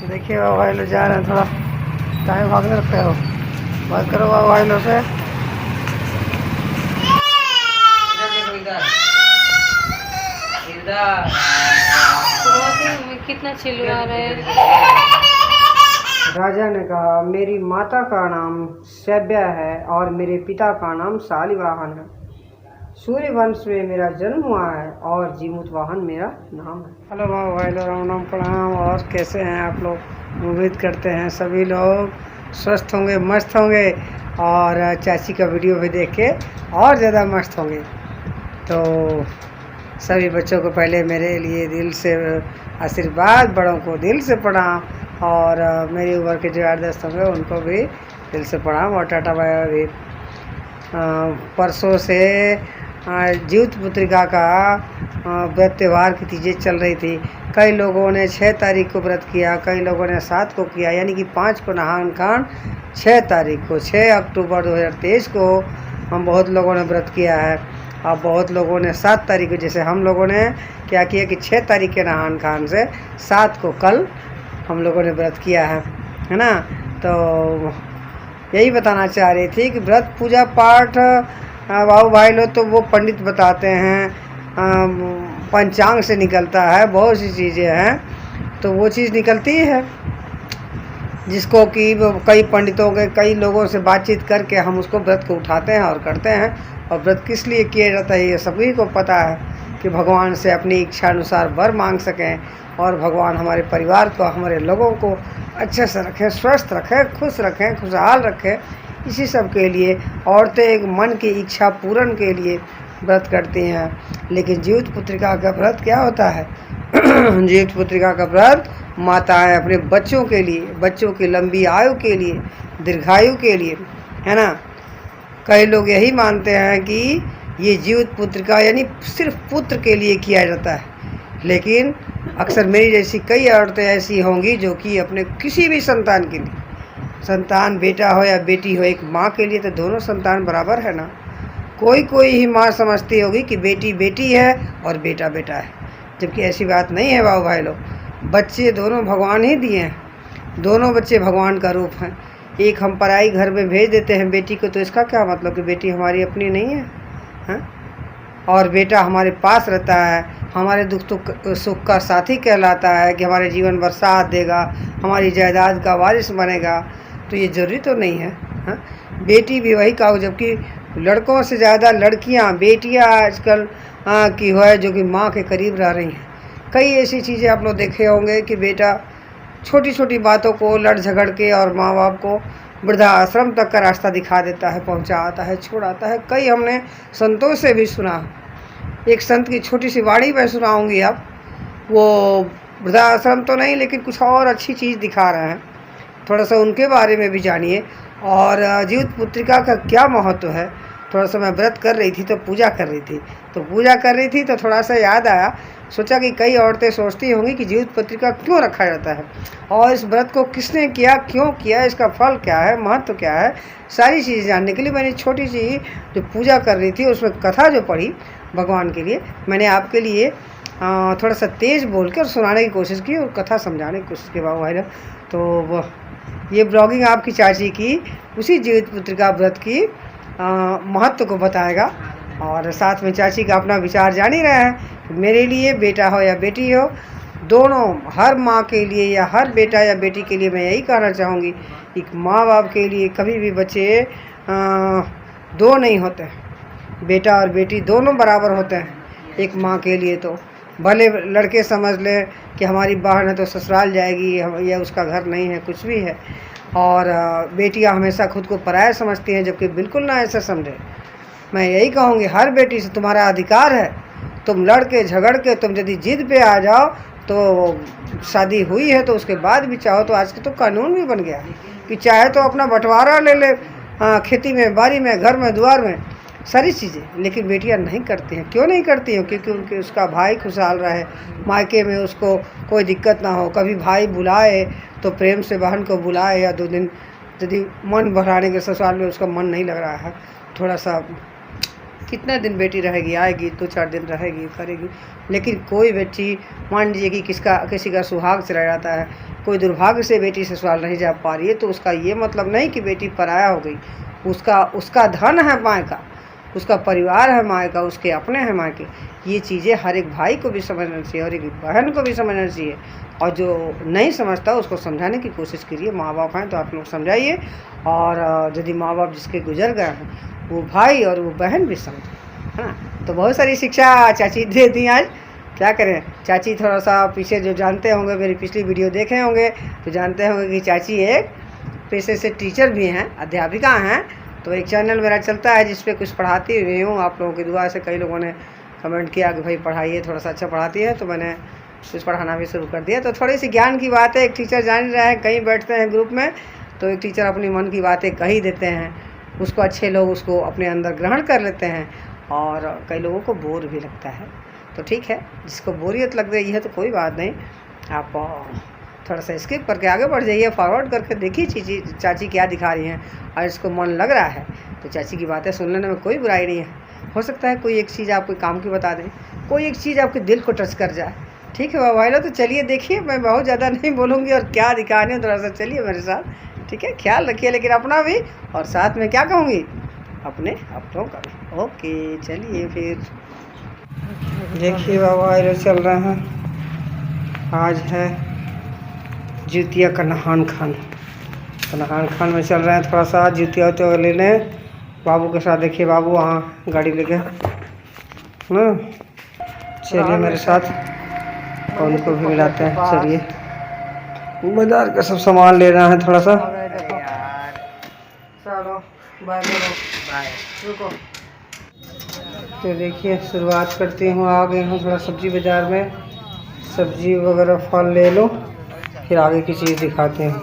देखिए बाबा भाई लोग जा रहे हैं, थोड़ा टाइम भागने रखते हो। बात करो बाबा भाई लोग से। कितना चिल्ला रहे हैं। राजा ने कहा, मेरी माता का नाम सैब्या है और मेरे पिता का नाम शालिवाहन है। सूर्य वंश में मेरा जन्म हुआ है और जीमूत वाहन मेरा नाम है। हेलो बाबा भाई लोग, राम राम प्रणाम। और कैसे हैं आप लोग? उम्मीद करते हैं सभी लोग स्वस्थ होंगे, मस्त होंगे और चाची का वीडियो भी देख के और ज़्यादा मस्त होंगे। तो सभी बच्चों को पहले मेरे लिए दिल से आशीर्वाद, बड़ों को दिल से प्रणाम और मेरी उम्र के जो यार दोस्त होंगे उनको भी दिल से प्रणाम और टाटा बाय भी। परसों से जीवित पुत्रिका का व्रत त्यौहार की चीज़ें चल रही थी। कई लोगों ने 6 तारीख को व्रत किया, कई लोगों ने 7 को किया, यानी कि 5 को नहान खान, 6 तारीख को 6 अक्टूबर 2023 को हम बहुत लोगों ने व्रत किया है। और बहुत लोगों ने 7 तारीख को, जैसे हम लोगों ने क्या किया कि 6 तारीख के नहान खान से 7 को कल हम लोगों ने व्रत किया है ना। तो यही बताना चाह रही थी कि व्रत पूजा पाठ बाबू भाई लोग तो वो पंडित बताते हैं, पंचांग से निकलता है, बहुत सी चीज़ें हैं तो वो चीज़ निकलती है जिसको कि कई पंडितों के कई लोगों से बातचीत करके हम उसको व्रत को उठाते हैं और करते हैं। और व्रत किस लिए किया जाता है ये सभी को पता है कि भगवान से अपनी इच्छा अनुसार वर मांग सकें और भगवान हमारे परिवार को, हमारे लोगों को अच्छे से रखें, स्वस्थ रखें, खुश रखें, खुशहाल रखें। इसी सब के लिए औरतें एक मन की इच्छा पूर्ण के लिए व्रत करती हैं। लेकिन जीवित पुत्रिका का व्रत क्या होता है? जीवित पुत्रिका का व्रत माताएं अपने बच्चों के लिए, बच्चों की लंबी आयु के लिए, दीर्घायु के लिए, है ना। कई लोग यही मानते हैं कि ये जीवित पुत्रिका यानी सिर्फ पुत्र के लिए किया जाता है। लेकिन अक्सर मेरी जैसी कई औरतें ऐसी होंगी जो कि अपने किसी भी संतान के लिए, संतान बेटा हो या बेटी हो, एक माँ के लिए तो दोनों संतान बराबर है ना। कोई ही माँ समझती होगी कि बेटी बेटी है और बेटा बेटा है, जबकि ऐसी बात नहीं है बाबू भाई लोग। बच्चे दोनों भगवान ही दिए हैं, दोनों बच्चे भगवान का रूप हैं। एक हम पराई घर में भेज देते हैं बेटी को, तो इसका क्या मतलब कि बेटी हमारी अपनी नहीं है, हाँ? और बेटा हमारे पास रहता है, हमारे दुख सुख का साथी कहलाता है कि हमारे जीवन भर साथ देगा, हमारी जायदाद का वारिस बनेगा। तो ये जरूरी तो नहीं है, हाँ? बेटी भी वही कहो, जबकि लड़कों से ज़्यादा लड़कियां, बेटियां आजकल की है जो कि माँ के करीब रह रही हैं। कई ऐसी चीज़ें आप लोग देखे होंगे कि बेटा छोटी छोटी बातों को लड़ झगड़ के और माँ बाप को वृद्धाश्रम तक का रास्ता दिखा देता है, पहुँचाता है, छोड़ाता है। कई हमने संतों से भी सुना। एक संत की छोटी सी वाणी मैं सुनाऊंगी आप। वो वृद्धाश्रम तो नहीं लेकिन कुछ और अच्छी चीज़ दिखा रहे हैं, थोड़ा सा उनके बारे में भी जानिए। और जीवित पुत्रिका का क्या महत्व है। थोड़ा सा मैं व्रत कर रही थी तो पूजा कर रही थी तो थोड़ा सा याद आया, सोचा कि कई औरतें सोचती होंगी कि जीवित पुत्रिका क्यों रखा जाता है और इस व्रत को किसने किया, क्यों किया, इसका फल क्या है, महत्व क्या है। सारी चीज़ें जानने के लिए मैंने छोटी सी जो पूजा कर रही थी उसमें कथा जो पढ़ी भगवान के लिए, मैंने आपके लिए थोड़ा सा तेज़ बोल के और सुनाने की कोशिश की और कथा समझाने की कोशिश की बाबू भाई। तो ये ब्लॉगिंग आपकी चाची की उसी जीवित पुत्रिका व्रत की महत्व को बताएगा। और साथ में चाची का अपना विचार जान ही रहे हैं। मेरे लिए बेटा हो या बेटी हो, दोनों, हर माँ के लिए या हर बेटा या बेटी के लिए मैं यही कहना चाहूँगी, एक माँ बाप के लिए कभी भी बच्चे दो नहीं होते, बेटा और बेटी दोनों बराबर होते हैं। एक माँ के लिए तो भले लड़के समझ लें कि हमारी बहन है तो ससुराल जाएगी या उसका घर नहीं है, कुछ भी है। और बेटियां हमेशा खुद को पराया समझती हैं, जबकि बिल्कुल ना ऐसा समझे। मैं यही कहूँगी, हर बेटी से तुम्हारा अधिकार है, तुम लड़ के झगड़ के तुम यदि जिद पे आ जाओ तो शादी हुई है तो उसके बाद भी चाहो तो आज के तो कानून भी बन गया कि चाहे तो अपना बंटवारा ले ले, खेती में, बाड़ी में, घर में, द्वार में, सारी चीज़ें। लेकिन बेटियां नहीं करती हैं। क्यों नहीं करती हैं? क्योंकि उनके उसका भाई खुशहाल रहे, मायके में उसको कोई दिक्कत ना हो। कभी भाई बुलाए तो प्रेम से बहन को बुलाए, या 2 दिन यदि मन बढ़ाने के ससुराल में उसका मन नहीं लग रहा है, थोड़ा सा कितना दिन बेटी रहेगी, आएगी 2-4 दिन रहेगी, करेगी। लेकिन कोई बेटी, मान लीजिए कि किसी का सुहाग चला जाता है, कोई दुर्भाग्य से बेटी ससुराल नहीं जा पा रही है, तो उसका ये मतलब नहीं कि बेटी पराया हो गई। उसका धन है माँ का, उसका परिवार है माँ का, उसके अपने हैं माँ के। ये चीज़ें हर एक भाई को भी समझना चाहिए और एक बहन को भी समझना चाहिए। और जो नहीं समझता उसको समझाने की कोशिश करिए। माँ बाप हैं तो आप लोग समझाइए, और यदि माँ बाप जिसके गुजर गए हैं वो भाई और वो बहन भी समझे, है ना। तो बहुत सारी शिक्षा चाची देती आज, क्या करें। चाची थोड़ा सा पीछे जो जानते होंगे, मेरी पिछली वीडियो देखे होंगे तो जानते होंगे कि चाची एक पेशे से टीचर भी हैं, अध्यापिका हैं। तो एक चैनल मेरा चलता है जिस पे कुछ पढ़ाती हुई हूँ। आप लोगों की दुआ से कई लोगों ने कमेंट किया कि भाई पढ़ाइए, थोड़ा सा अच्छा पढ़ाती है, तो मैंने कुछ पढ़ाना भी शुरू कर दिया। तो थोड़ी सी ज्ञान की बात है, एक टीचर जान रहा है, कहीं बैठते हैं ग्रुप में तो एक टीचर अपनी मन की बातें कही देते हैं, उसको अच्छे लोग उसको अपने अंदर ग्रहण कर लेते हैं, और कई लोगों को बोर भी लगता है। तो ठीक है, जिसको बोरियत लग रही है तो कोई बात नहीं, आप थोड़ा सा स्किप करके आगे बढ़ जाइए, फॉरवर्ड करके देखिए चाची क्या दिखा रही हैं। और इसको मन लग रहा है तो चाची की बातें सुन लेने में कोई बुराई नहीं है। हो सकता है कोई एक चीज़ आपको काम की बता दें, कोई एक चीज़ आपके दिल को टच कर जाए। ठीक है भाई लोग, तो चलिए देखिए, मैं बहुत ज़्यादा नहीं बोलूँगी और क्या दिखाने हैं, थोड़ा सा चलिए मेरे साथ। ठीक है, ख्याल रखिए लेकिन अपना भी, और साथ में क्या कहूँगी, अपने अपनों का भी। ओके चलिए फिर देखिए बाबा चल रहे हैं। आज है जितिया का नहान खान, तो नहान खान में चल रहे हैं, थोड़ा सा जितिया उतिया लेने बाबू के साथ। देखिए बाबू वहाँ गाड़ी लेके ना, चलिए मेरे साथ और उनको भी मिलाते हैं। चलिए बाजार का सब सामान लेना है थोड़ा सा। चलो बाय रुको। तो देखिए शुरुआत करती हूँ, आ गई हूँ थोड़ा सब्जी बाज़ार में, सब्जी वगैरह फल ले लो, फिर आगे की चीज़ दिखाते हैं।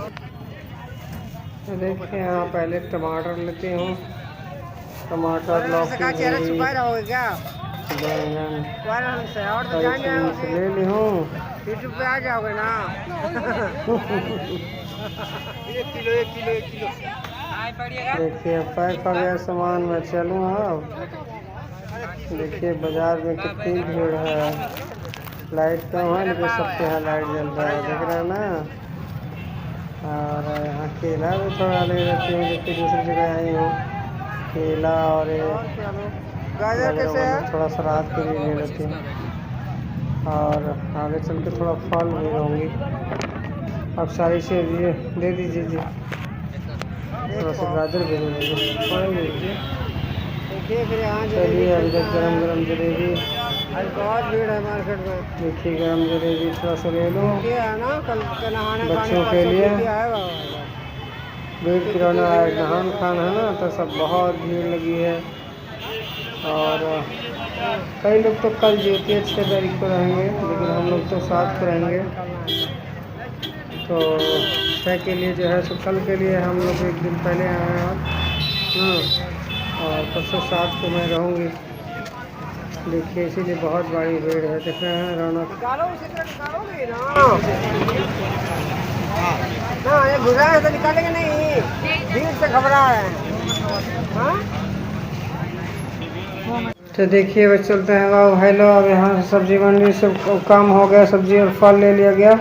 तो देखिए यहाँ पहले टमाटर लेते हूँ, टमाटर लौकी बैंगन ले ली हूँ। यूट्यूब पे आ जाओगे ना। 1 किलो। देखिए पैक हो गया सामान, मैं चलूँ अब। देखिए बाज़ार में कितनी भीड़ है, लाइट कम है लेकिन सबके यहाँ लाइट जल रहा है, देख रहे हैं ना। और यहाँ केला भी थोड़ा ले लेती हूँ, जबकि दूसरी जगह आई हूँ। केला और गाजर कैसे है, थोड़ा सा रात के लिए ले लेती हूँ, और आगे चल के थोड़ा फल भी लूँगी। अब सारी चीज़ ये दे दीजिए जी, थोड़ा सा गाजर भी ले लीजिए। चलिए अभी तक गरम जलेबी, बहुत भीड़ है मार्केट में। देखिए गरम जलेबी थोड़ा सा ले लो, बच्चों के लिए भीड़ किराना नहान खान है ना, तो सब बहुत भीड़ लगी है। और कई लोग तो कल जितिया 6 तारीख को रहेंगे, लेकिन हम लोग तो 7 को रहेंगे। तो 6 के लिए जो है तो कल के लिए हम लोग एक दिन पहले आए हैं, और परसों 7 को मैं रहूँगी। देखिए इसीलिए बहुत बड़ी भीड़ है, देख रहे हैं रौनक। हाँ ये घुरा है तो निकालेंगे नहीं, भीड़ से घबरा रहे हैं। तो देखिए बस चलते हैं बाबू। हेलो, अब यहाँ से सब्जी मंडी से काम हो गया, सब्जी और फल ले लिया गया।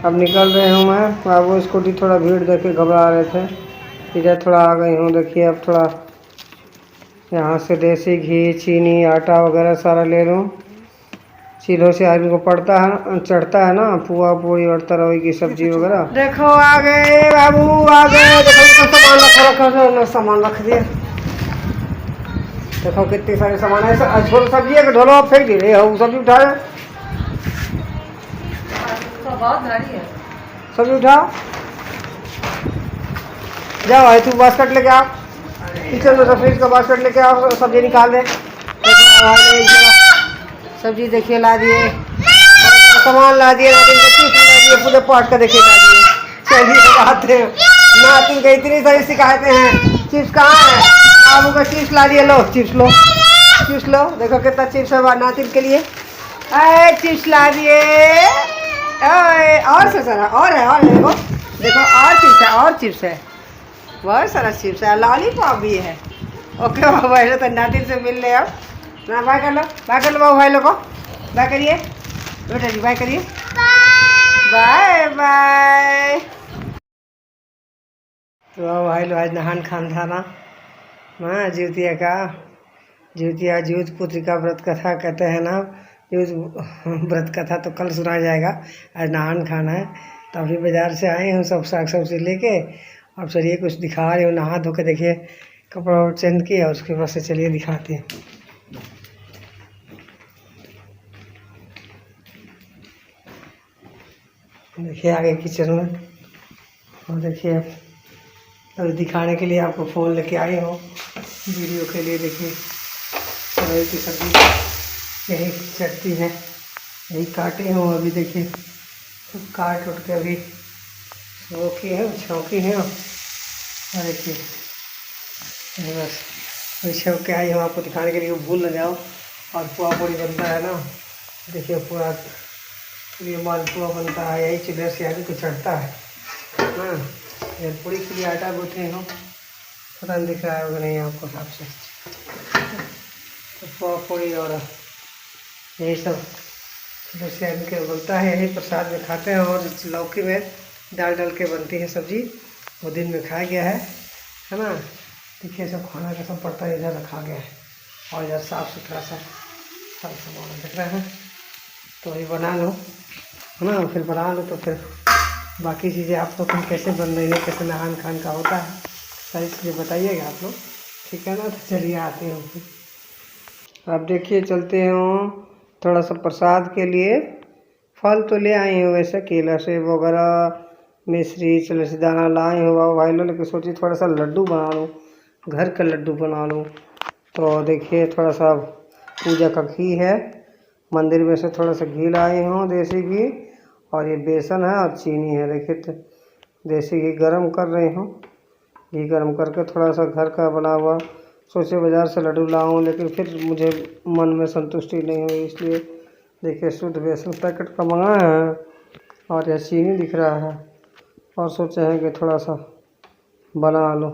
अब निकल रहे हूँ मैं। बाबू स्कूटी थोड़ा भीड़ देख के घबरा रहे थे, इधर थोड़ा आ गई हूँ। देखिए अब थोड़ा यहाँ से देसी घी, चीनी, आटा वगैरह सारा ले लूँ। चीलों से आदमी को पड़ता है, चढ़ता है ना, पुआ पूड़ी और तरह की सब्जी वगैरह। देखो आ गए बाबू, आ गए। देखो सामान रख दिया, देखो कितनी सारी सामान है। छोड़ सब्जी है, ढोलो आप फेंक दे हो, सब्जी उठा रहे, बहुत भारी है। सब्जी उठा, जाओ भाई तू बास्केट लेके आओ, किचन में फ्रिज का बास्केट लेके आओ, सब्जी निकाल दे। सब्जी देखिए ला दिए, सामान ला दिए, पूरे पाट का देखिए ला दिए। चलिए आते हैं, नातिन के इतनी सारी शिकायतें हैं। चिप्स कहाँ है, बाबू का चिप्स ला दिए, लो चिप्स लो, चिप्स लो। देखो कितना चिप्स है नातिन के लिए, अरे चिप्स ला दिए। और से सारा और है देखो, देखो और चिप्स है, और चिप्स है, बहुत सारा चिप्स है, लॉलीपॉप भी है। ओके बाबू भाई लोग, तो नातिन से मिल ले अब ना। बाय कर लो, बाय कर लो बाबू भाई लोग को, बाय करिए बेटा जी, बाय करिए, बाय बाय। तो बाबू भाई लोग आज नहान खान था ना, हाँ ज्योतिया का, ज्योतिया ज्योत पुत्री का व्रत कथा कहते हैं ना, ज्योत व्रत कथा तो कल सुना जाएगा। आज नहान खाना है, तो अभी बाज़ार से आए हूँ सब साग सब्जी लेके। अब चलिए कुछ दिखा रही हूँ, नहा धो के देखिए कपड़ा चेंज किया, और उसके बाद से चलिए दिखाते हैं। देखिए आगे किचन में, और देखिए अभी दिखाने के लिए आपको फ़ोन लेके आए हो वीडियो के लिए। देखिए सब्जी की सब्जी यही चटती है, यही काटे हूँ अभी। देखिए सब काट उठ के अभी छौकी है, छौकी है। और देखिए बस अभी छौक के आई हूँ आपको दिखाने के लिए, भूल न जाओ। और पुआ पूड़ी बनता है ना, देखिए पूरा ये मालपुआ बनता है, यही चूल्हे से आदमी को चढ़ता है। हाँ ये पूड़ी के लिए आटा गूँथे हूँ, पता नहीं दिख रहा है होगा नहीं आपको हिसाब से। तो पुआ पूड़ी और यही सब जैसे आदमी के बनता है, यही प्रसाद में खाते हैं। और लौकी में डाल डाल के बनती है सब्जी, वो दिन में खाया गया है ना। देखिए सब खाना का सब पड़ता है, इधर रखा गया है, और इधर साफ़ सुथरा सा सब सामान दिख रहा है। तो ये बना लो है ना, फिर बना लो तो फिर बाकी चीज़ें आप लोग कैसे बन रही है, कैसे नहान खान का होता है, सारी चीज़ें बताइएगा आप लोग, ठीक है ना। तो चलिए आते हैं फिर। अब देखिए चलते हैं थोड़ा सा प्रसाद के लिए, फल तो ले आए हो वैसे, केला सेब वगैरह, मिश्री तुलसी दाना लाए हो बाबू भाई लोग, लेकिन सोचिए थोड़ा सा लड्डू बना लूँ, घर का लड्डू बना लूँ। तो देखिए थोड़ा सा पूजा का घी है, मंदिर में से थोड़ा सा घी लाए हूँ, देसी घी, और ये बेसन है और चीनी है। देखिए तो देसी घी गरम कर रही हूँ, घी गरम करके थोड़ा सा घर का बना हुआ, सोचे बाज़ार से लड्डू लाऊं, लेकिन फिर मुझे मन में संतुष्टि नहीं हुई, इसलिए देखिए शुद्ध बेसन पैकेट का मंगाया है, और यह चीनी दिख रहा है, और सोचे हैं कि थोड़ा सा बना लो।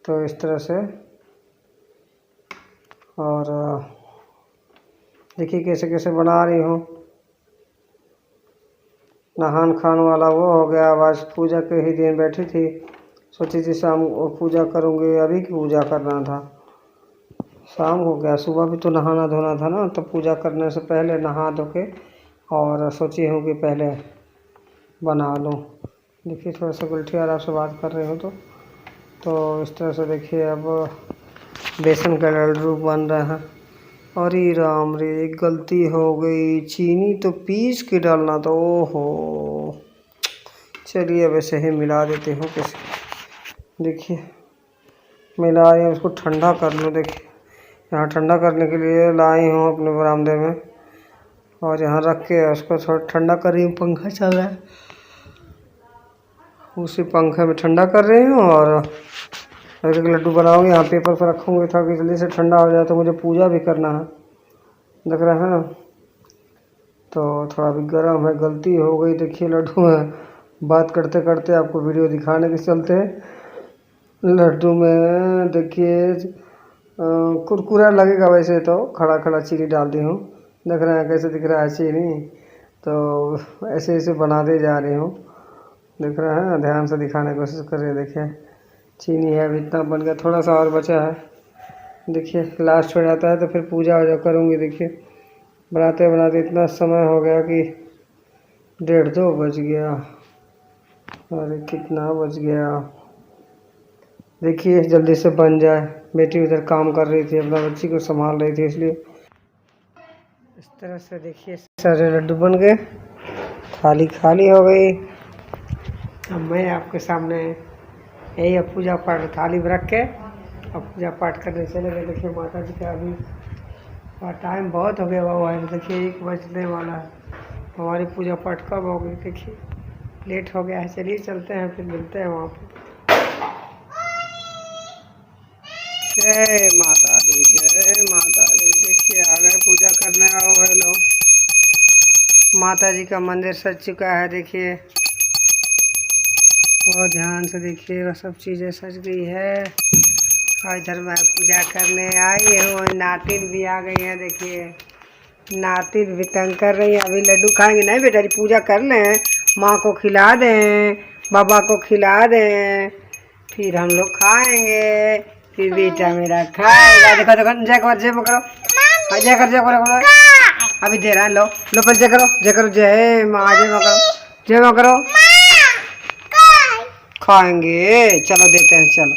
तो इस तरह से, और देखिए कैसे कैसे बना रही हूँ। नहान खान वाला वो हो गया। आज पूजा के ही दिन बैठी थी, सोची थी शाम को पूजा करूँगी, अभी की पूजा करना था, शाम हो गया। सुबह भी तो नहाना धोना था ना, तो पूजा करने से पहले नहा धो के और सोची हूँ कि पहले बना लूँ। देखिए थोड़ा सा गुलठी और आपसे बात कर रहे हो तो इस तरह से देखिए अब बेसन का लड्डू बन रहा है। अरे राम रे, एक गलती हो गई, चीनी तो पीस के डालना था, ओहो। चलिए अब ऐसे ही मिला देते हूँ कैसे, देखिए मिला रही हूँ, उसको ठंडा कर लूँ। देखिए यहाँ ठंडा करने के लिए लाई हूँ अपने बरामदे में, और यहाँ रख के उसको थोड़ा ठंडा कर रही हूँ, पंखा चल रहा है उसी पंखे में ठंडा कर रही हूँ। और एक लड्डू बनाऊँगी, यहाँ पेपर पर रखूँगी ताकि जल्दी से ठंडा हो जाए, तो मुझे पूजा भी करना है, देख रहे हैं ना। तो थोड़ा भी गर्म है, गलती हो गई। देखिए लड्डू में बात करते करते आपको वीडियो दिखाने के चलते लड्डू में देखिए कुरकुरा लगेगा, वैसे तो खड़ा खड़ा चीनी डाल दी हूँ, देख रहे हैं कैसे दिख रहा है चीनी। तो ऐसे ऐसे बनाते जा रही हूँ, देख रहे हैं, ध्यान से दिखाने की कोशिश कर रहे हैं। देखिए चीनी है, अभी इतना बन गया, थोड़ा सा और बचा है। देखिए लास्ट हो जाता है तो फिर पूजा हो जा करूँगी। देखिए बनाते बनाते इतना समय हो गया कि 1:30 बज गया, अरे कितना बज गया। देखिए जल्दी से बन जाए, बेटी उधर काम कर रही थी, अपना बच्ची को संभाल रही थी, इसलिए इस तरह से देखिए सारे लड्डू बन गए, थाली खाली हो गई। अब मैं आपके सामने यही अब पूजा पाठ थाली में रख के अब पूजा पाठ करने चले गए। देखिए माता जी का अभी टाइम बहुत हो गया बाबा, देखिए 1 बजने वाला है, हमारी पूजा पाठ कब होगी, देखिए लेट हो गया है। चलिए चलते हैं, फिर मिलते हैं वहाँ पर। जय माता दी, जय माता दी। देखिए आ गए पूजा करने, आओ भाई लोग। माता जी का मंदिर सज चुका है, देखिए बहुत ध्यान से देखिएगा, सब चीज़ें सज गई है। और इधर मैं पूजा करने आई हूँ। नातिन भी आ गई है, देखिए नातिन भी तंग कर रही है। अभी लड्डू खाएंगे नहीं बेटा, पूजा कर लें, माँ को खिला दें, बाबा को खिला दें, फिर हम लोग खाएंगे, फिर बेटा मेरा खाएगा। देखो देखो, जय करो, जय करो, जय कर, जय करो, अभी दे रहा है, लो लो पर जय करो, जय करो, जय माँ, जय माँ करो, जय माँ करो। खाएंगे, चलो देते हैं, चलो।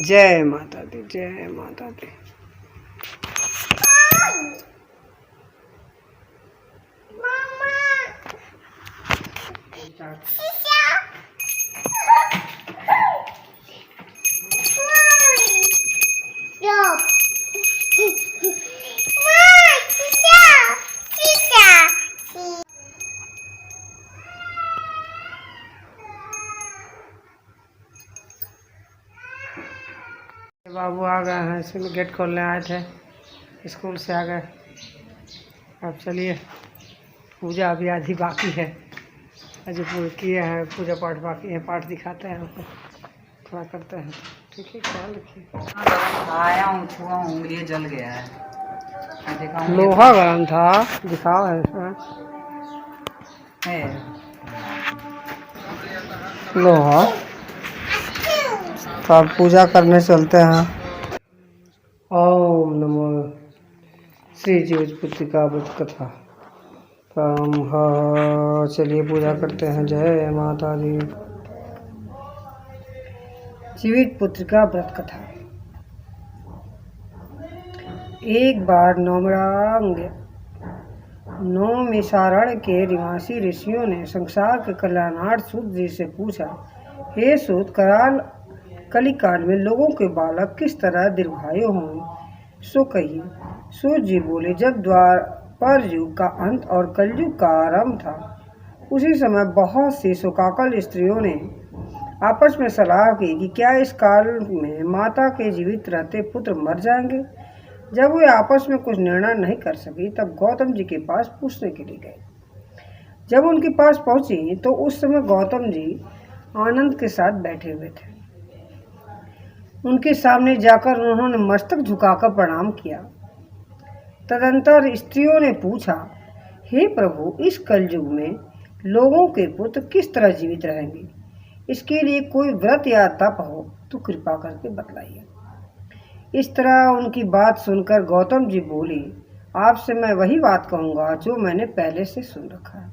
जय माता दी, जय माता दी। बाबू आ गए हैं, इसलिए गेट खोलने आए थे, स्कूल से आ गए। अब चलिए, पूजा अभी आधी बाकी है, अभी पूरे किए हैं, पूजा पाठ बाकी है, पाठ दिखाते हैं आपको, थोड़ा करते हैं, ठीक है, ख्याल रखिए। आया हूँ, छुआ हूँ, उंगली जल गया है, देखा लोहा गर्म था, दिखाओ है इसमें लोहा। तो अब पूजा करने चलते हैं। ओम नमो श्री जीवित पुत्रिका व्रत कथा। चलिए पूजा करते हैं। जय माता दी। जीवित पुत्रिका व्रत कथा। एक बार नौमिषारण्य के निवासी ऋषियों ने संसार के कल्याणार्थ सूत जी से पूछा, हे सूत, कलिकाल में लोगों के बालक किस तरह दीर्घायु होंगे, सो कहिए। सूत जी बोले, जब द्वापर युग का अंत और कलयुग का आरंभ था, उसी समय बहुत सी शोकाकुल स्त्रियों ने आपस में सलाह की कि क्या इस काल में माता के जीवित रहते पुत्र मर जाएंगे। जब वे आपस में कुछ निर्णय नहीं कर सकी, तब गौतम जी के पास पूछने के लिए गए। जब उनके पास पहुंची तो उस समय गौतम जी आनंद के साथ बैठे हुए थे। उनके सामने जाकर उन्होंने मस्तक झुकाकर प्रणाम किया। तदंतर स्त्रियों ने पूछा, हे प्रभु, इस कलयुग में लोगों के पुत्र किस तरह जीवित रहेंगे, इसके लिए कोई व्रत या तप हो तो कृपा करके बतलाइए। इस तरह उनकी बात सुनकर गौतम जी बोले, आपसे मैं वही बात कहूँगा जो मैंने पहले से सुन रखा है।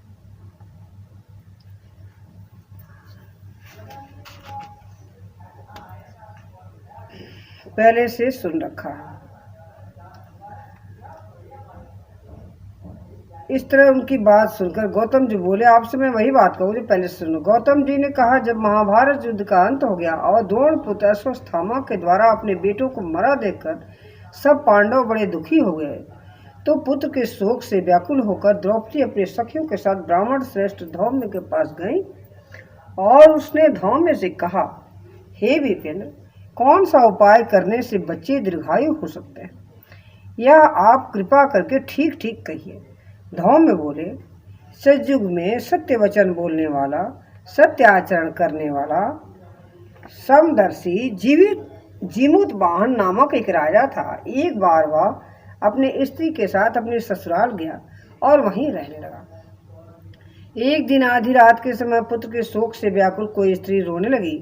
इस तरह उनकी बात सुनकर गौतम जी बोले, आपसे मैं वही बात कहूँ जो पहले सुनो। गौतम जी ने कहा, जब महाभारत युद्ध का अंत हो गया और द्रोण पुत्र अश्वत्थामा के द्वारा अपने बेटों को मरा देखकर सब पांडव बड़े दुखी हो गए, तो पुत्र के शोक से व्याकुल होकर द्रौपदी अपने सखियों के साथ ब्राह्मण श्रेष्ठ धौम्य के पास गई और उसने धौम्य से कहा, हे विपिन, कौन सा उपाय करने से बच्चे दीर्घायु हो सकते हैं, यह आप कृपा करके ठीक ठीक कहिए। धौम्य बोले, सतयुग में सत्य वचन बोलने वाला, सत्य आचरण करने वाला, समदर्शी जीमूत वाहन नामक एक राजा था। एक बार वह अपने स्त्री के साथ अपने ससुराल गया और वहीं रहने लगा। एक दिन आधी रात के समय पुत्र के शोक से व्याकुल कोई स्त्री रोने लगी,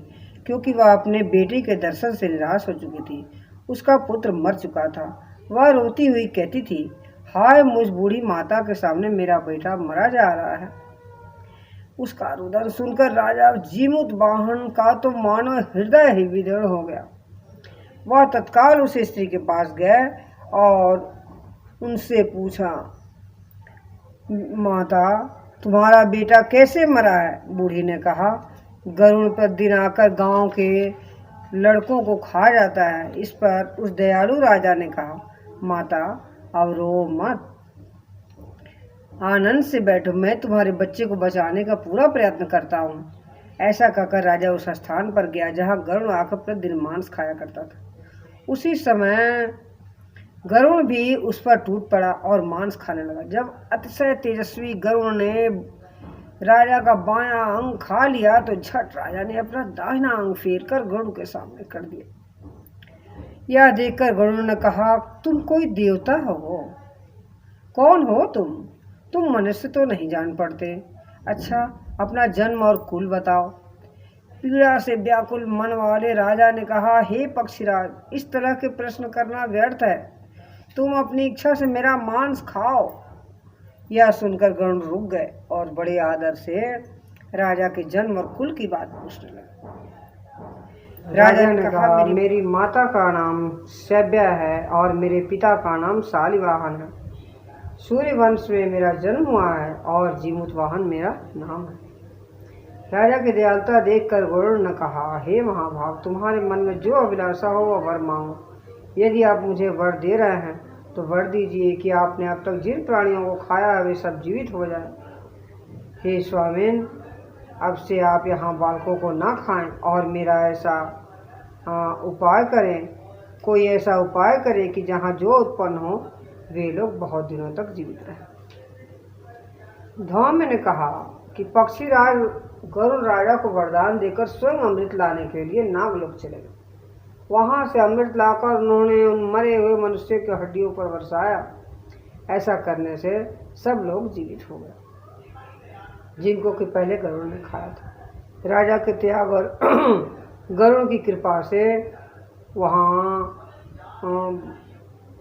क्योंकि वह अपने बेटे के दर्शन से निराश हो चुकी थी। उसका पुत्र मर चुका था। वह रोती हुई कहती थी, हाय मुझ बूढ़ी माता के सामने मेरा बेटा मरा जा रहा है। उसका रुदन सुनकर राजा जीमूत वाहन का तो मानो हृदय ही विदीर्ण हो गया। वह तत्काल उस स्त्री के पास गए और उनसे पूछा, माता, तुम्हारा बेटा कैसे मरा है? बूढ़ी ने कहा, गरुड़ प्रतिदिन आकर गांव के लड़कों को खा जाता है। इस पर उस दयालु राजा ने कहा, माता, अब रो मत, आनंद से बैठो, मैं तुम्हारे बच्चे को बचाने का पूरा प्रयत्न करता हूँ। ऐसा कहकर राजा उस स्थान पर गया जहाँ गरुड़ आकर प्रतिदिन मांस खाया करता था। उसी समय गरुड़ भी उस पर टूट पड़ा और मांस खाने लगा। जब अतिशय तेजस्वी गरुड़ ने राजा का बायां अंग खा लिया तो झट राजा ने अपना दाहिना अंग फेर कर गरुड़ के सामने कर दिया। यह देखकर गरुड़ ने कहा, तुम कोई देवता हो? कौन हो तुम मनुष्य तो नहीं जान पड़ते। अच्छा, अपना जन्म और कुल बताओ। पीड़ा से व्याकुल मन वाले राजा ने कहा, हे पक्षीराज, इस तरह के प्रश्न करना व्यर्थ है। तुम अपनी इच्छा से मेरा मांस खाओ। यह सुनकर गरुड़ रुक गए और बड़े आदर से राजा के जन्म और कुल की बात पूछने लगे। राजा ने कहा, मेरी माता का नाम शैब्या है और मेरे पिता का नाम शालिवाहन है। सूर्य वंश में मेरा जन्म हुआ है और जीमूतवाहन मेरा नाम है। राजा की दयालुता देखकर गरुड़ ने कहा, हे महाभाग, तुम्हारे मन में जो अभिलाषा हो वह वर मांगो। यदि आप मुझे वर दे रहे हैं तो वर दीजिए कि आपने अब तक जिन प्राणियों को खाया है वे सब जीवित हो जाए। हे स्वामीन, अब से आप यहाँ बालकों को ना खाएं और मेरा ऐसा उपाय करें, कोई ऐसा उपाय करें कि जहाँ जो उत्पन्न हो वे लोग बहुत दिनों तक जीवित रहें। धौम्य ने कहा कि पक्षीराज गरुड़ राजा को वरदान देकर स्वयं अमृत लाने के लिए नागलोक चले गए। वहाँ से अमृत लाकर उन्होंने उन मरे हुए मनुष्य की हड्डियों पर बरसाया। ऐसा करने से सब लोग जीवित हो गए जिनको कि पहले गरुड़ ने खाया था। राजा के त्याग और गरुड़ की कृपा से वहाँ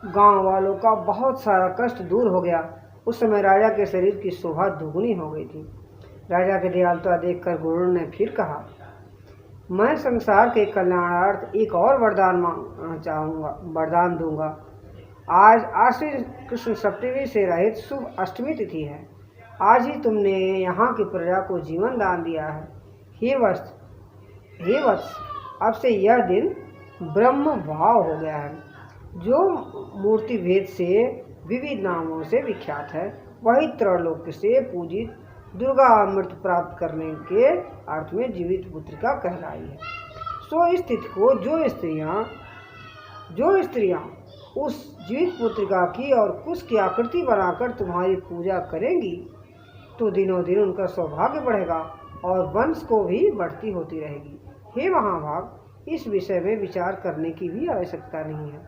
गांव वालों का बहुत सारा कष्ट दूर हो गया। उस समय राजा के शरीर की शोभा दुगनी हो गई थी। राजा के दयालुता देखकर गरुड़ ने फिर कहा, मैं संसार के कल्याणार्थ एक और वरदान दूंगा। आज आश्विन कृष्ण सप्तमी से रहित शुभ अष्टमी तिथि है। आज ही तुमने यहाँ की प्रजा को जीवन दान दिया है। हे वत्स, अब से यह दिन ब्रह्म भाव हो गया है। जो मूर्ति भेद से विविध नामों से विख्यात है, वही त्रैलोक्य से पूजित दुर्गा अमृत प्राप्त करने के अर्थ में जीवित पुत्रिका कहलाई है। सो इस तिथि को जो स्त्रियां उस जीवित पुत्रिका की और कुश की आकृति बनाकर तुम्हारी पूजा करेंगी तो दिनों दिन उनका सौभाग्य बढ़ेगा और वंश को भी बढ़ती होती रहेगी। हे महाभाग, इस विषय में विचार करने की भी आवश्यकता नहीं है।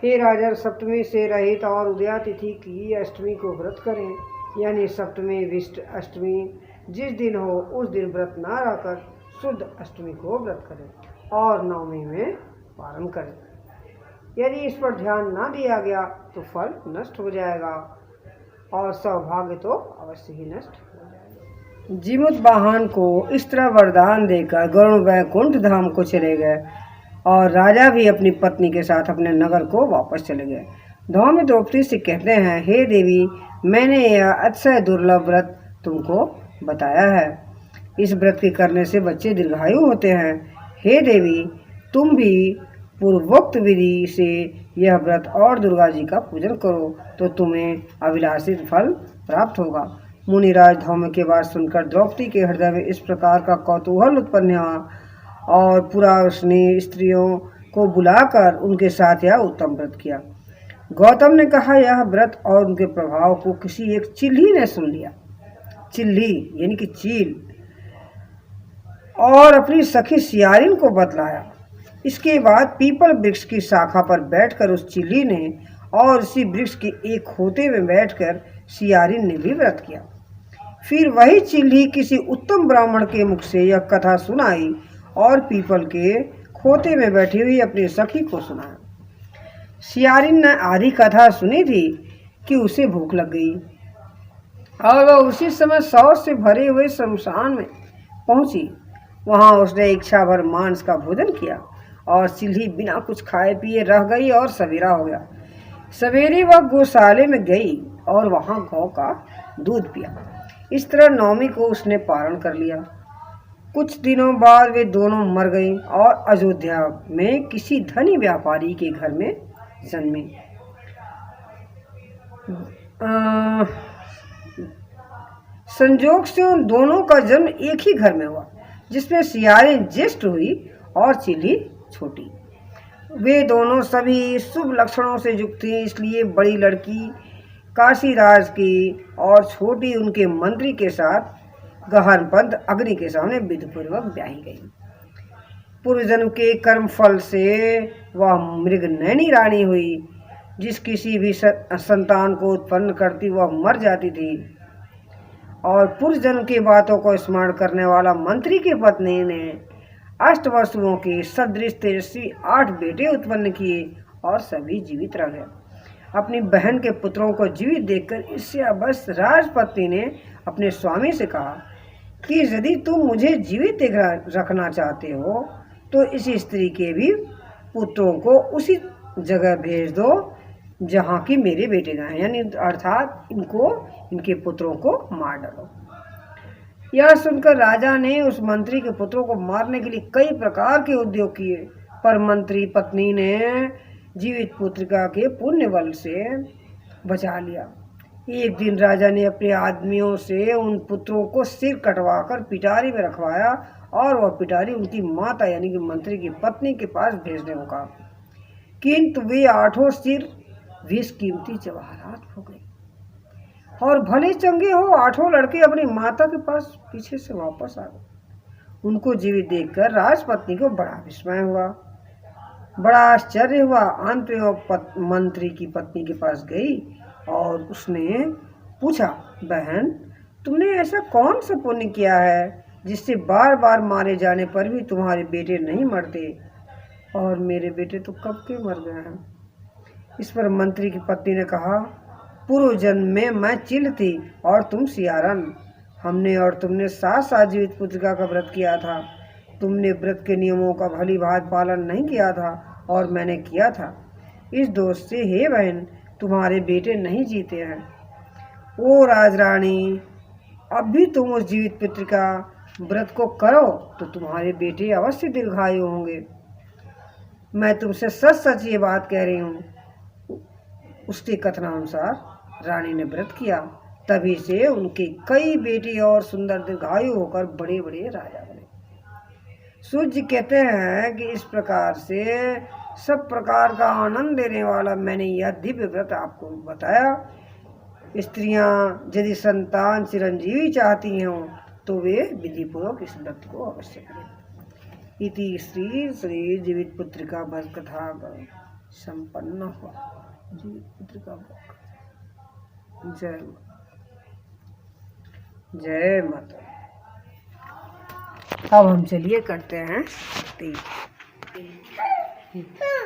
हे राजन, सप्तमी से रहित और उदया तिथि की अष्टमी को व्रत करें, यानी सप्तमी विष्ट अष्टमी जिस दिन हो उस दिन व्रत ना रहकर शुद्ध अष्टमी को व्रत करें और नवमी में पारण करें। यदि इस पर ध्यान ना दिया गया तो फल नष्ट हो जाएगा और सौभाग्य तो अवश्य ही नष्ट हो जाएगा। जीमूतवाहन को इस तरह वरदान देकर गरुड़ वैकुंठ धाम को चले गए और राजा भी अपनी पत्नी के साथ अपने नगर को वापस चले गए। धौम्य द्रौपदी से कहते हैं, हे देवी, मैंने यह अतिशय दुर्लभ व्रत तुमको बताया है। इस व्रत के करने से बच्चे दीर्घायु होते हैं। हे देवी, तुम भी पूर्वोक्त विधि से यह व्रत और दुर्गा जी का पूजन करो तो तुम्हें अभिलाषित फल प्राप्त होगा। मुनिराज धौम्य के बात सुनकर द्रौपदी के हृदय में इस प्रकार का कौतूहल उत्पन्न हुआ और पूरा उसने स्त्रियों को बुलाकर उनके साथ यह उत्तम व्रत किया। गौतम ने कहा, यह व्रत और उनके प्रभाव को किसी एक चिल्ही ने सुन लिया। चिल्ही यानी कि चील, और अपनी सखी सियारिन को बतलाया। इसके बाद पीपल वृक्ष की शाखा पर बैठकर उस चिल्ही ने और उसी वृक्ष के एक खोते में बैठकर सियारिन ने भी व्रत किया। फिर वही चिल्ही किसी उत्तम ब्राह्मण के मुख से यह कथा सुनाई और पीपल के खोते में बैठी हुई अपनी सखी को सुनाया। सियारिन ने आधी कथा सुनी थी कि उसे भूख लग गई और वह उसी समय शौच से भरे हुए शमशान में पहुंची। वहां उसने इच्छा भर मांस का भोजन किया और चिल्ही बिना कुछ खाए पिए रह गई और सवेरा हो गया। सवेरे वह गौशाले में गई और वहां गौ का दूध पिया। इस तरह नवमी को उसने पारण कर लिया। कुछ दिनों बाद वे दोनों मर गईं और अयोध्या में किसी धनी व्यापारी के घर में जन्मी। संजोग से उन दोनों का जन्म एक ही घर में हुआ, जिसमें सियारिन ज्येष्ठ हुई और चिल्ही छोटी। वे दोनों सभी शुभ लक्षणों से युक्त थी, इसलिए बड़ी लड़की काशीराज की और छोटी उनके मंत्री के साथ गहनपंथ अग्नि के सामने विधिपूर्वक ब्याही गई। पूर्व जन्म के कर्म फल से वह मृगनयनी रानी हुई। जिस किसी भी संतान को उत्पन्न करती वह मर जाती थी। और पूर्व जन्म की बातों को स्मरण करने वाला मंत्री की पत्नी ने 8 वसुओं के सदृश तेजस्वी 8 बेटे उत्पन्न किए और सभी जीवित रह गए। अपनी बहन के पुत्रों को जीवित देखकर ईर्ष्यावश राजपत्नी ने अपने स्वामी से कहा कि यदि तुम मुझे जीवित रखना चाहते हो तो इस स्त्री के भी पुत्रों को उसी जगह भेज दो जहाँ की मेरे बेटे गए, यानी अर्थात इनके पुत्रों को मार डालो। यह सुनकर राजा ने उस मंत्री के पुत्रों को मारने के लिए कई प्रकार के उद्योग किए, पर मंत्री पत्नी ने जीवित पुत्रिका के पुण्य बल से बचा लिया। एक दिन राजा ने अपने आदमियों से उन पुत्रों को सिर कटवाकर पिटारी में रखवाया और वह पिटारी उनकी माता यानी कि मंत्री की पत्नी के पास भेजने को कहा, किंतु वे 8 सिर 20 कीमती जवाहरात हो गए। और भले चंगे हो 8 लड़के अपनी माता के पास पीछे से वापस आ गए। उनको जीवित देखकर राजपत्नी को बड़ा विस्मय हुआ, बड़ा आश्चर्य हुआ। अंत में वो मंत्री की पत्नी के पास गई और उसने पूछा, बहन तुमने ऐसा कौन सा पुण्य किया है जिससे बार बार मारे जाने पर भी तुम्हारे बेटे नहीं मरते? और मेरे बेटे तो कब के मर गए हैं। इस पर मंत्री की पत्नी ने कहा, पूर्व जन्म में मैं चिल थी और तुम सियारन। हमने और तुमने साथ साथ जीवित पुत्रिका का व्रत किया था। तुमने व्रत के नियमों का भली भांति पालन नहीं किया था और मैंने किया था। इस दोष से हे बहन तुम्हारे बेटे नहीं जीते हैं। ओ राजरानी, अब भी तुम उस जीवित पुत्रिका व्रत को करो तो तुम्हारे बेटे अवश्य दीर्घायु होंगे। मैं तुमसे सच सच ये बात कह रही हूँ। उसके कथनानुसार रानी ने व्रत किया, तभी से उनके कई बेटे और सुंदर दीर्घायु होकर बड़े बड़े राजा बने। सूर्य कहते हैं कि इस प्रकार से सब प्रकार का आनंद देने वाला मैंने यह दिव्य व्रत आपको बताया। स्त्रियां यदि संतान चिरंजीवी चाहती हों तो वे विधिपूर्वक इस व्रत को अवश्य करें। इति श्री जीवित पुत्रिका व्रत कथा संपन्न हुआ। जीवित पुत्रिका जय माता। अब हम चलिए करते हैं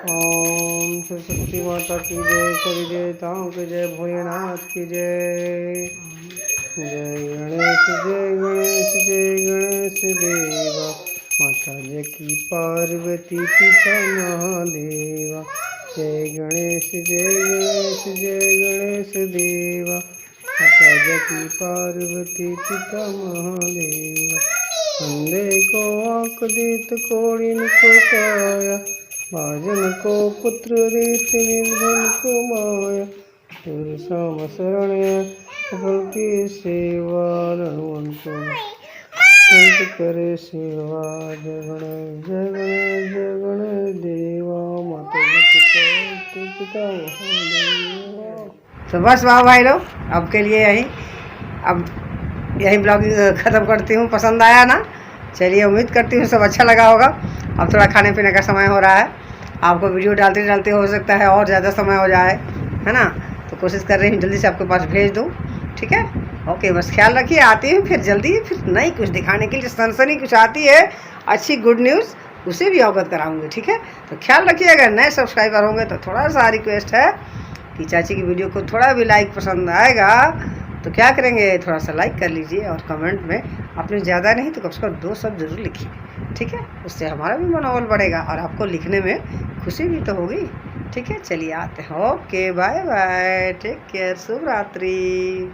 ओम सरस्वती माता की जय, सभी देवताओं की जय, भोलेनाथ की जय। जय गणेश जय गणेश जय गणेश देवा, माता जय की पार्वती पिता महादेवा। जय गणेश जय गणेश जय गणेश देवा, माता जय की पार्वती पिता महादेवा। अंधे को आँख देत कोड़िन को काया, भाजन को पुत्र देत निर्धन को माया। तुर सम शरण फल की सेवा, रणवंत संत करे सेवा। जय गणेश जय गणेश जय गणेश देवा, माता जी पिता महादेवा। तो बस वाह भाई लोग, अब के लिए यही ब्लॉग ख़त्म करती हूँ। पसंद आया ना? चलिए, उम्मीद करती हूँ सब अच्छा लगा होगा। अब थोड़ा खाने पीने का समय हो रहा है, आपको वीडियो डालते डालते हो सकता है और ज़्यादा समय हो जाए, है ना? तो कोशिश कर रही हूँ जल्दी से आपके पास भेज दूँ, ठीक है? ओके, बस ख्याल रखिए। आती हूँ फिर जल्दी, फिर नई कुछ दिखाने के लिए, सनसनी कुछ आती है, अच्छी गुड न्यूज़, उसे भी अवगत कराऊँगी, ठीक है? तो ख्याल रखिए। अगर नए सब्सक्राइबर होंगे तो थोड़ा सा रिक्वेस्ट है कि चाची की वीडियो को थोड़ा भी लाइक पसंद आएगा तो क्या करेंगे, थोड़ा सा लाइक कर लीजिए और कमेंट में आपने ज़्यादा नहीं तो कम से कम 2 शब्द जरूर लिखिए, ठीक है? उससे हमारा भी मनोबल बढ़ेगा और आपको लिखने में खुशी भी तो होगी, ठीक है? चलिए आते हैं। Okay, bye bye, take care, शुभ रात्रि।